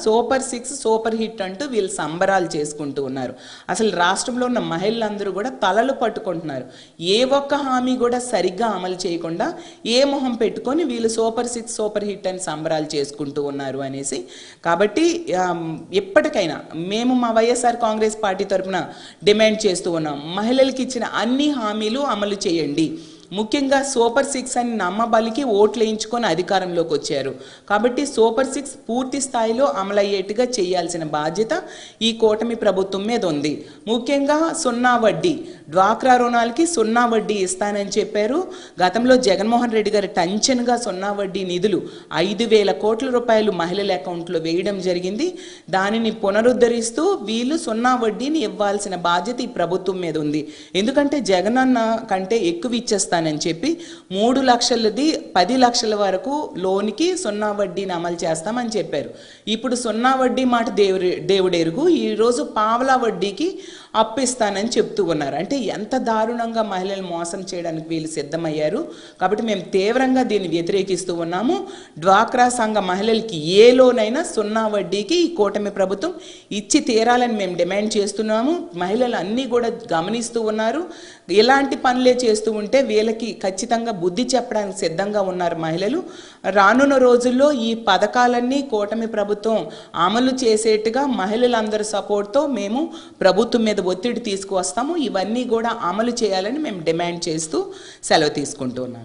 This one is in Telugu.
సూపర్ 6 సూపర్ హిట్ అంటూ వీళ్ళు సంబరాలు చేసుకుంటూ ఉన్నారు. అసలు రాష్ట్రంలో ఉన్న మహిళలందరూ కూడా తలలు పట్టుకుంటున్నారు. ఏ ఒక్క హామీ కూడా సరిగ్గా అమలు చేయకుండా ఏ మొహం పెట్టుకొని వీళ్ళు సూపర్ 6 సూపర్ హిట్ అని సంబరాలు చేసుకుంటూ ఉన్నారు అనేసి. కాబట్టి ఎప్పటికైనా మేము మా వైఎస్ఆర్ కాంగ్రెస్ పార్టీ తరఫున డిమాండ్ చేస్తూ ఉన్నాం, మహిళలకు ఇచ్చిన అన్ని హామీలు అమలు చేయండి. ముఖ్యంగా సూపర్ 6 అని నమ్మబలికి ఓట్లు వేయించుకొని అధికారంలోకి వచ్చారు. కాబట్టి సూపర్ 6 పూర్తి స్థాయిలో అమలయ్యేట్టుగా చేయాల్సిన బాధ్యత ఈ కూటమి ప్రభుత్వం మీద ఉంది. ముఖ్యంగా సున్నా వడ్డీ, డ్వాక్రా రుణాలకి సున్నా వడ్డీ ఇస్తానని చెప్పారు. గతంలో జగన్మోహన్ రెడ్డి గారు టంచన్గా సున్నా వడ్డీ నిధులు 5,000 కోట్ల రూపాయలు మహిళల అకౌంట్లో వేయడం జరిగింది. దానిని పునరుద్ధరిస్తూ వీళ్ళు సున్నా వడ్డీని ఇవ్వాల్సిన బాధ్యత ఈ ప్రభుత్వం మీద ఉంది. ఎందుకంటే జగనన్న కంటే ఎక్కువ ఇచ్చేస్తారు అని చెప్పి 3 లక్షలది 10 లక్షల వరకు లోన్కి సున్నా వడ్డీని అమలు చేస్తామని చెప్పారు. ఇప్పుడు సున్నా వడ్డీ మాట దేవుడెరుగు, ఈరోజు పావలా వడ్డీకి అప్పిస్తానని చెప్తూ ఉన్నారు. అంటే ఎంత దారుణంగా మహిళలు మోసం చేయడానికి వీళ్ళు సిద్ధమయ్యారు. కాబట్టి మేము తీవ్రంగా దీన్ని వ్యతిరేకిస్తూ ఉన్నాము. డ్వాక్రా సంఘ మహిళలకి ఏ లోనైనా సున్నా వడ్డీకి ఈ కూటమి ప్రభుత్వం ఇచ్చి తీరాలని మేము డిమాండ్ చేస్తున్నాము. మహిళలు అన్నీ కూడా గమనిస్తూ ఉన్నారు. ఇలాంటి పనులే చేస్తూ ఉంటే వీళ్ళకి ఖచ్చితంగా బుద్ధి చెప్పడానికి సిద్ధంగా ఉన్నారు మహిళలు. రానున్న రోజుల్లో ఈ పథకాలన్నీ కూటమి ప్రభుత్వం అమలు చేసేట్టుగా మహిళలందరి సపోర్ట్తో మేము ప్రభుత్వం మీద ఒత్తిడి తీసుకువస్తాము. ఇవన్నీ కూడా అమలు చేయాలని మేము డిమాండ్ చేస్తూ సెలవు తీసుకుంటున్నాము.